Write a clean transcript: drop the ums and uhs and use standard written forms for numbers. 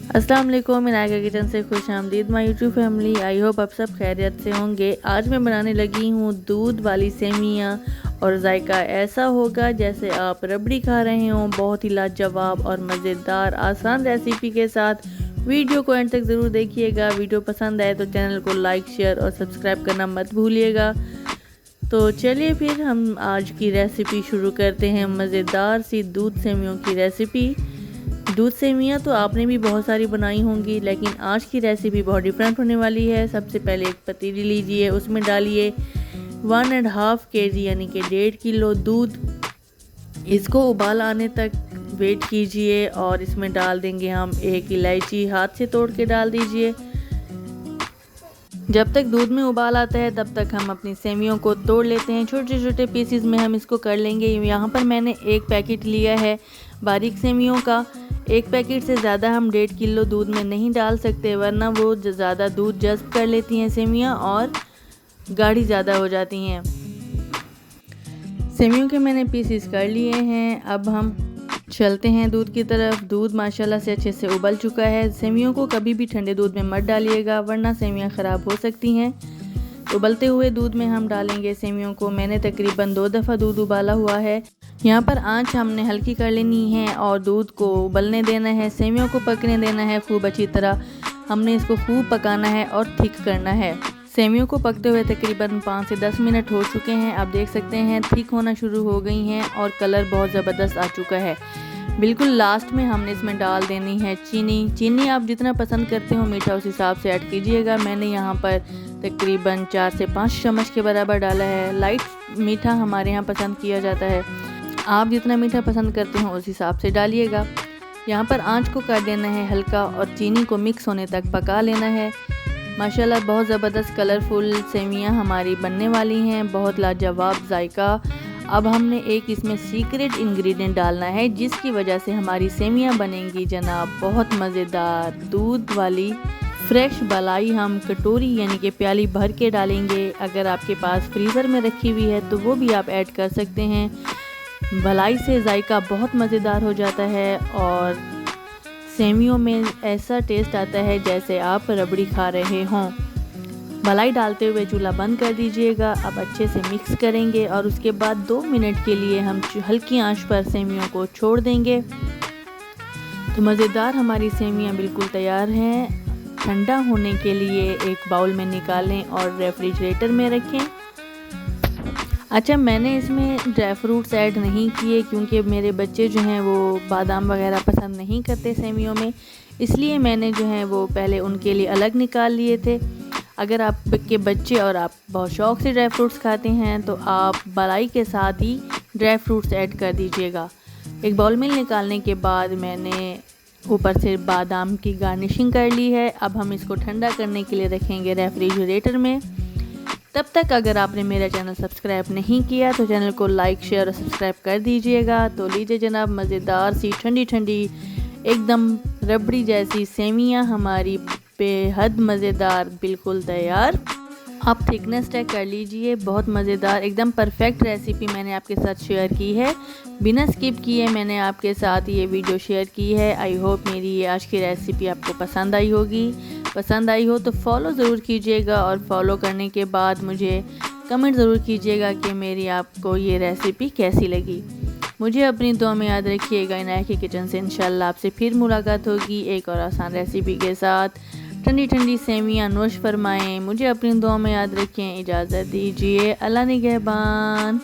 अस्सलाम वालेकुम, इनाया किचन से खुश आमदीद my YouTube family. I hope आप सब खैरियत से होंगे। आज मैं बनाने लगी हूँ दूध वाली सेमियाँ और जायका ऐसा होगा जैसे आप रबड़ी खा रहे हों। बहुत ही लाजवाब और मज़ेदार आसान रेसिपी के साथ वीडियो को एंड तक ज़रूर देखिएगा। वीडियो पसंद आए तो चैनल को लाइक, शेयर और सब्सक्राइब करना मत भूलिएगा। तो चलिए फिर हम आज की रेसिपी शुरू करते हैं। मज़ेदार सी दूध सेमियों की रेसिपी। दूध सेमियाँ तो आपने भी बहुत सारी बनाई होंगी, लेकिन आज की रेसिपी बहुत डिफरेंट होने वाली है। सबसे पहले एक पतीली लीजिए, उसमें डालिए 1.5 kg यानी कि 1.5 किलो दूध। इसको उबाल आने तक वेट कीजिए और इसमें डाल देंगे हम एक इलायची, हाथ से तोड़ के डाल दीजिए। जब तक दूध में उबाल आता है तब तक हम अपनी सेमियों को तोड़ लेते हैं। छोटे छोटे पीसेस में हम इसको कर लेंगे। यहाँ पर मैंने एक पैकेट लिया है बारीक सेमियों का। एक पैकेट से ज़्यादा हम 1.5 किलो दूध में नहीं डाल सकते, वरना वो ज़्यादा दूध जज़्ब कर लेती हैं सेमियाँ और गाढ़ी ज़्यादा हो जाती हैं। सेमियों के मैंने पीसेस कर लिए हैं। अब हम चलते हैं दूध की तरफ। दूध माशाल्लाह से अच्छे से उबल चुका है। सेमियों को कभी भी ठंडे दूध में मत डालिएगा, वरना सेमियाँ ख़राब हो सकती हैं। उबलते हुए दूध में हम डालेंगे सेमियों को। मैंने तकरीबन 2 दफ़ा दूध उबाला हुआ है। यहाँ पर आंच हमने हल्की कर लेनी है और दूध को उबलने देना है। सेमियों को पकने देना है खूब अच्छी तरह। हमने इसको खूब पकाना है और थिक करना है। सेमियों को पकते हुए तकरीबन 5 से 10 मिनट हो चुके हैं। आप देख सकते हैं थिक होना शुरू हो गई हैं और कलर बहुत ज़बरदस्त आ चुका है। बिल्कुल लास्ट में हमने इसमें डाल देनी है चीनी आप जितना पसंद करते हो मीठा उस हिसाब से ऐड कीजिएगा। मैंने यहाँ पर तकरीबन 4 से 5 चम्मच के बराबर डाला है। लाइट मीठा हमारे यहाँ पसंद किया जाता है। आप जितना मीठा पसंद करते हो उस हिसाब से डालिएगा। यहाँ पर आंच को कर देना है हल्का और चीनी को मिक्स होने तक पका लेना है। माशाल्लाह बहुत ज़बरदस्त कलरफुल सेमियाँ हमारी बनने वाली हैं, बहुत लाजवाब जायका। अब हमने एक इसमें सीक्रेट इंग्रेडिएंट डालना है जिसकी वजह से हमारी सेमियाँ बनेंगी जनाब बहुत मज़ेदार। दूध वाली फ्रेश मलाई हम कटोरी यानी कि प्याली भर के डालेंगे। अगर आपके पास फ्रीज़र में रखी हुई है तो वो भी आप ऐड कर सकते हैं। मलाई से जायका बहुत मज़ेदार हो जाता है और सेमियों में ऐसा टेस्ट आता है जैसे आप रबड़ी खा रहे हों। मलाई डालते हुए चूल्हा बंद कर दीजिएगा। अब अच्छे से मिक्स करेंगे और उसके बाद 2 मिनट के लिए हम हल्की आंच पर सेमियों को छोड़ देंगे। तो मज़ेदार हमारी सेमियां बिल्कुल तैयार हैं। ठंडा होने के लिए एक बाउल में निकालें और रेफ्रिजरेटर में रखें। अच्छा, मैंने इसमें ड्राई फ्रूट्स ऐड नहीं किए क्योंकि मेरे बच्चे जो हैं वो बादाम वगैरह पसंद नहीं करते सेमियों में, इसलिए मैंने जो है वो पहले उनके लिए अलग निकाल लिए थे। अगर आपके बच्चे और आप बहुत शौक़ से ड्राई फ्रूट्स खाते हैं तो आप मलाई के साथ ही ड्राई फ्रूट्स ऐड कर दीजिएगा। एक बाउल में निकालने के बाद मैंने ऊपर से बादाम की गार्निशिंग कर ली है। अब हम इसको ठंडा करने के लिए रखेंगे रेफ्रिजरेटर में। तब तक अगर आपने मेरा चैनल सब्सक्राइब नहीं किया तो चैनल को लाइक, शेयर और सब्सक्राइब कर दीजिएगा। तो लीजिए जनाब, मज़ेदार सी ठंडी ठंडी एकदम रबड़ी जैसी सेमियाँ हमारी बेहद मज़ेदार बिल्कुल तैयार। आप थिकनेस चेक कर लीजिए। बहुत मज़ेदार एकदम परफेक्ट रेसिपी मैंने आपके साथ शेयर की है। बिना स्किप किए मैंने आपके साथ ये वीडियो शेयर की है। आई होप मेरी ये आज की रेसिपी आपको पसंद आई होगी। पसंद आई हो तो फॉलो ज़रूर कीजिएगा और फॉलो करने के बाद मुझे कमेंट ज़रूर कीजिएगा कि मेरी आपको ये रेसिपी कैसी लगी। मुझे अपनी दुआ में याद रखिएगा। इनाया की किचन से इंशाल्लाह आपसे फिर मुलाकात होगी एक और आसान रेसिपी के साथ। ठंडी ठंडी सेमियाँ नोश फरमाएं। मुझे अपनी दुआ में याद रखें। इजाज़त दीजिए। अल्लाह निगहबान।